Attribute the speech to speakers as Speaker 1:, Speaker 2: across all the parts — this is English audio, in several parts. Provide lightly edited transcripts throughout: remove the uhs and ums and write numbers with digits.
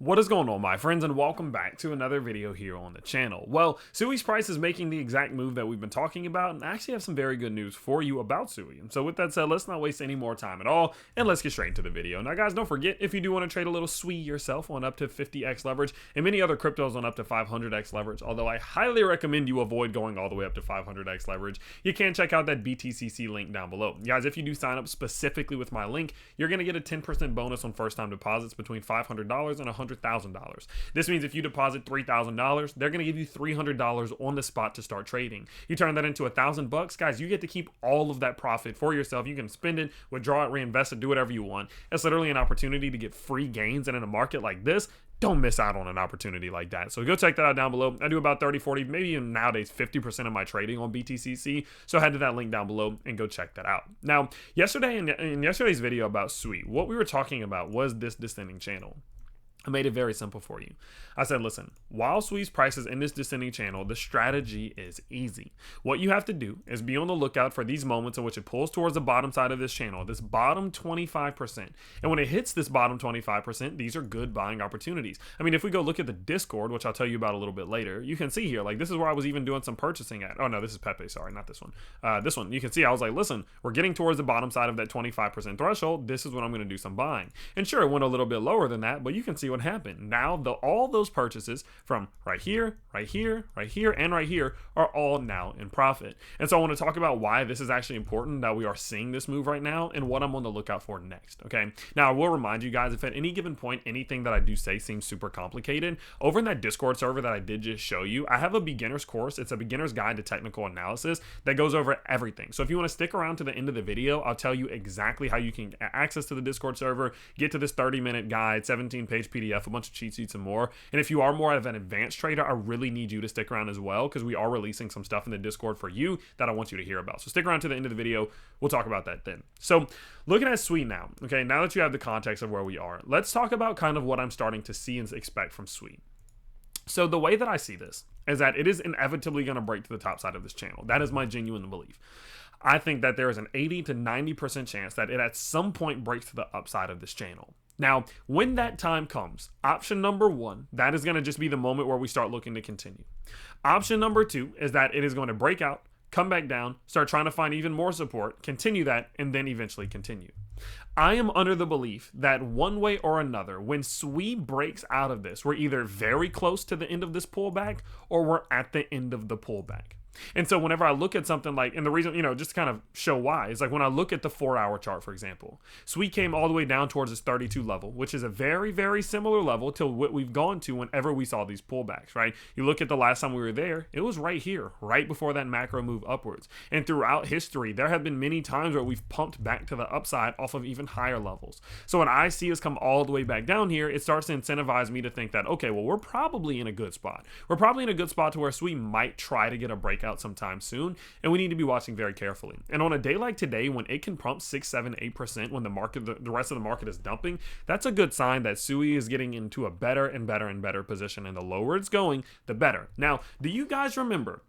Speaker 1: What is going on, my friends, and welcome back to another video here on the channel. Well, SUI's Price is making the exact move that we've been talking about, and I actually have some very good news for you about SUI. And so with that said, let's not waste any more time at all, and let's get straight into the video. Now guys, don't forget, if you do want to trade a little SUI yourself on up to 50x leverage, and many other cryptos on up to 500x leverage, although I highly recommend you avoid going all the way up to 500x leverage, you can check out that BTCC link down below. Guys, if you do sign up specifically with my link, you're going to get a 10% bonus on first-time deposits between $500 and $100,000. This means if you deposit $3,000, they're going to give you $300 on the spot to start trading. You turn that into $1,000, guys, you get to keep all of that profit for yourself. You can spend it, withdraw it, reinvest it, do whatever you want. It's literally an opportunity to get free gains, and in a market like this, don't miss out on an opportunity like that. So go check that out down below. I do about 30, 40, maybe even nowadays 50% of my trading on BTCC. So head to that link down below and go check that out. Now, yesterday in yesterday's video about SUI, what we were talking about was this descending channel. I made it very simple for you. I said, listen, while SUI's price is in this descending channel, the strategy is easy. What you have to do is be on the lookout for these moments in which it pulls towards the bottom side of this channel, this bottom 25%. And when it hits this bottom 25%, these are good buying opportunities. I mean, if we go look at the Discord, which I'll tell you about a little bit later, you can see here, like this is where I was even doing some purchasing at. Oh no, this is Pepe, sorry, not this one. This one, you can see I was like, listen, we're getting towards the bottom side of that 25% threshold. This is when I'm going to do some buying. And sure, it went a little bit lower than that, but you can see what happened. Now, all those purchases from right here, right here, right here, and right here are all now in profit. And so I want to talk about why this is actually important that we are seeing this move right now and what I'm on the lookout for next, okay? Now, I will remind you guys, if at any given point, anything that I do say seems super complicated, over in that Discord server that I did just show you, I have a beginner's course. It's a beginner's guide to technical analysis that goes over everything. So if you want to stick around to the end of the video, I'll tell you exactly how you can access to the Discord server, get to this 30-minute guide, 17-page PDF, a bunch of cheat sheets and more. And if you are more of an advanced trader, I really need you to stick around as well, because we are releasing some stuff in the Discord for you that I want you to hear about. So stick around to the end of the video. We'll talk about that then. So looking at SUI now, okay, now that you have the context of where we are, let's talk about kind of what I'm starting to see and expect from SUI. So the way that I see this is that it is inevitably going to break to the top side of this channel. That is my genuine belief. I think that there is an 80 to 90% chance that it at some point breaks to the upside of this channel. Now, when that time comes, option number one, that is going to just be the moment where we start looking to continue. Option number two is that it is going to break out, come back down, start trying to find even more support, continue that, and then eventually continue. I am under the belief that one way or another, when SUI breaks out of this, we're either very close to the end of this pullback or we're at the end of the pullback. And so whenever I look at something like, and the reason, just to kind of show why, is like when I look at the 4-hour chart, for example, SUI came all the way down towards this 32 level, which is a very, very similar level to what we've gone to whenever we saw these pullbacks, right? You look at the last time we were there, it was right here, right before that macro move upwards. And throughout history, there have been many times where we've pumped back to the upside off of even higher levels. So when I see us come all the way back down here, it starts to incentivize me to think that, okay, well, we're probably in a good spot. We're probably in a good spot to where SUI might try to get a breakout sometime soon, and we need to be watching very carefully. And on a day like today, when it can pump 6, 7, 8% when the rest of the market is dumping, that's a good sign that SUI is getting into a better and better and better position, and the lower it's going, the better. Now, do you guys remember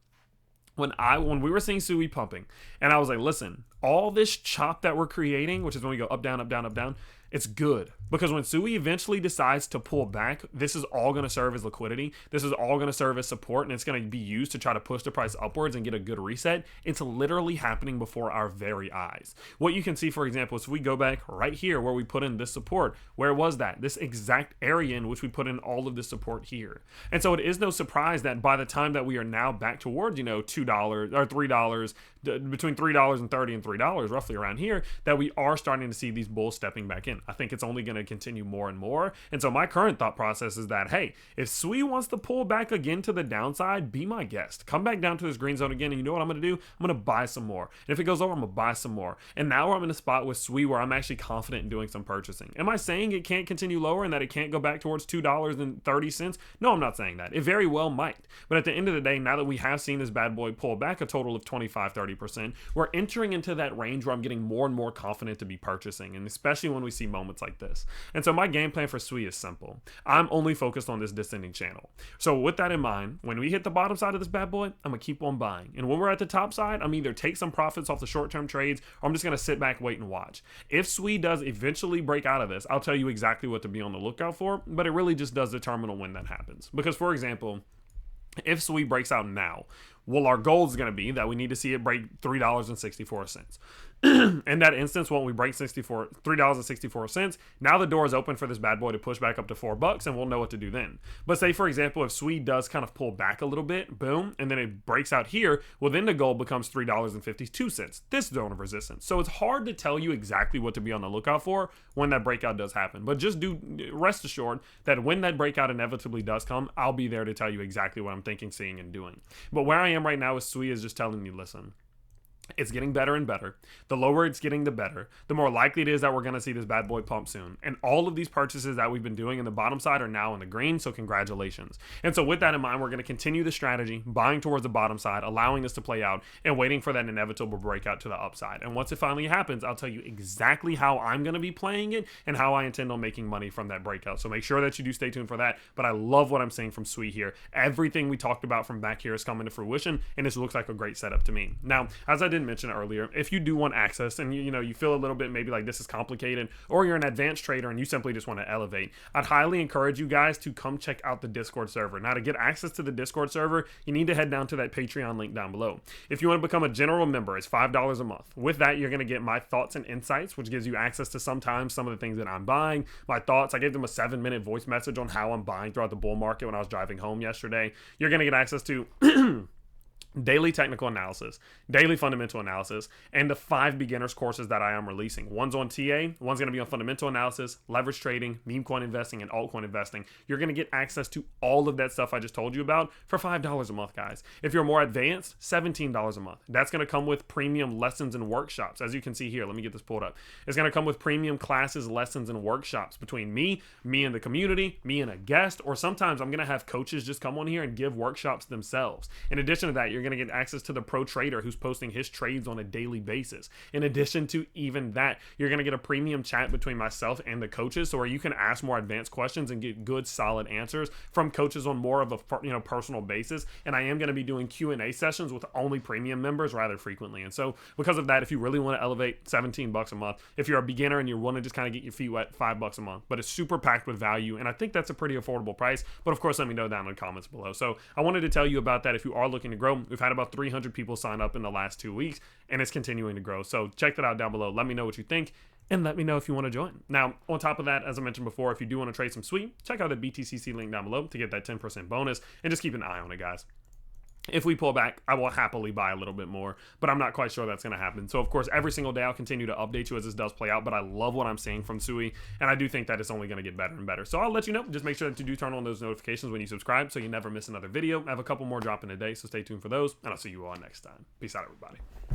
Speaker 1: when we were seeing SUI pumping, and I was like, listen, all this chop that we're creating, which is when we go up, down, up, down, up, down, it's good, because when SUI eventually decides to pull back, this is all going to serve as liquidity. This is all going to serve as support, and it's going to be used to try to push the price upwards and get a good reset. It's literally happening before our very eyes. What you can see, for example, is we go back right here where we put in this support. Where was that? This exact area in which we put in all of this support here. And so it is no surprise that by the time that we are now back towards, $2 or $3, between $3.30 and $3, roughly around here, that we are starting to see these bulls stepping back in. I think it's only going to continue more and more. And so my current thought process is that, hey, if SUI wants to pull back again to the downside, be my guest. Come back down to this green zone again, and you know what I'm going to do? I'm going to buy some more. And if it goes over, I'm going to buy some more. And now I'm in a spot with SUI where I'm actually confident in doing some purchasing. Am I saying it can't continue lower and that it can't go back towards $2.30? No, I'm not saying that. It very well might. But at the end of the day, now that we have seen this bad boy pull back a total of 25-30%, we're entering into that range where I'm getting more and more confident to be purchasing. And especially when we see moments like this. And so my game plan for SUI is simple. I'm only focused on this descending channel. So with that in mind, when we hit the bottom side of this bad boy, I'm gonna keep on buying. And when we're at the top side, I'm either take some profits off the short-term trades, or I'm just gonna sit back, wait, and watch. If SUI does eventually break out of this, I'll tell you exactly what to be on the lookout for, but it really just does determine when that happens. Because for example, if SUI breaks out now, well, our goal is going to be that we need to see it break $3.64. In that instance, when we break $3.64, now the door is open for this bad boy to push back up to $4, and we'll know what to do then. But say, for example, if SUI does kind of pull back a little bit, boom, and then it breaks out here, well, then the goal becomes $3.52, this zone of resistance. So it's hard to tell you exactly what to be on the lookout for when that breakout does happen. But just rest assured that when that breakout inevitably does come, I'll be there to tell you exactly what I'm thinking, seeing, and doing. But where I am right now with SUI is just telling me, listen, it's getting better and better. The lower it's getting, the better. The more likely it is that we're going to see this bad boy pump soon. And all of these purchases that we've been doing in the bottom side are now in the green, so congratulations. And so with that in mind, we're going to continue the strategy, buying towards the bottom side, allowing this to play out, and waiting for that inevitable breakout to the upside. And once it finally happens, I'll tell you exactly how I'm going to be playing it and how I intend on making money from that breakout. So make sure that you do stay tuned for that. But I love what I'm seeing from SUI here. Everything we talked about from back here is coming to fruition, and this looks like a great setup to me. Now, as I did mention earlier, if you do want access and you feel a little bit maybe like this is complicated, or you're an advanced trader and you simply just want to elevate, I'd highly encourage you guys to come check out the Discord server. Now, to get access to the Discord server, you need to head down to that Patreon link down below. If you want to become a general member, it's $5 a month. With that, you're going to get my thoughts and insights, which gives you access to sometimes some of the things that I'm buying, my thoughts. I gave them a 7-minute voice message on how I'm buying throughout the bull market when I was driving home yesterday. You're going to get access to daily technical analysis, daily fundamental analysis, and the 5 beginners courses that I am releasing. One's on TA, one's going to be on fundamental analysis, leverage trading, meme coin investing, and altcoin investing. You're going to get access to all of that stuff I just told you about for $5 a month, guys. If you're more advanced, $17 a month. That's going to come with premium lessons and workshops. As you can see here, let me get this pulled up. It's going to come with premium classes, lessons, and workshops between me and the community, me and a guest, or sometimes I'm going to have coaches just come on here and give workshops themselves. In addition to that, you're going to get access to the pro trader who's posting his trades on a daily basis. In addition to even that, you're going to get a premium chat between myself and the coaches, so where you can ask more advanced questions and get good solid answers from coaches on more of a personal basis. And I am going to be doing Q&A sessions with only premium members rather frequently. And so because of that, if you really want to elevate, $17 a month. If you're a beginner and you want to just kind of get your feet wet, $5 a month. But it's super packed with value, and I think that's a pretty affordable price. But of course, let me know down in the comments below. So I wanted to tell you about that. If you are looking to grow, we've had about 300 people sign up in the last 2 weeks, and it's continuing to grow. So check that out down below. Let me know what you think, and let me know if you want to join. Now, on top of that, as I mentioned before, if you do want to trade some SUI, check out the BTCC link down below to get that 10% bonus, and just keep an eye on it, guys. If we pull back, I will happily buy a little bit more, but I'm not quite sure that's going to happen. So, of course, every single day I'll continue to update you as this does play out, but I love what I'm seeing from SUI, and I do think that it's only going to get better and better. So I'll let you know. Just make sure that you do turn on those notifications when you subscribe so you never miss another video. I have a couple more dropping today, so stay tuned for those, and I'll see you all next time. Peace out, everybody.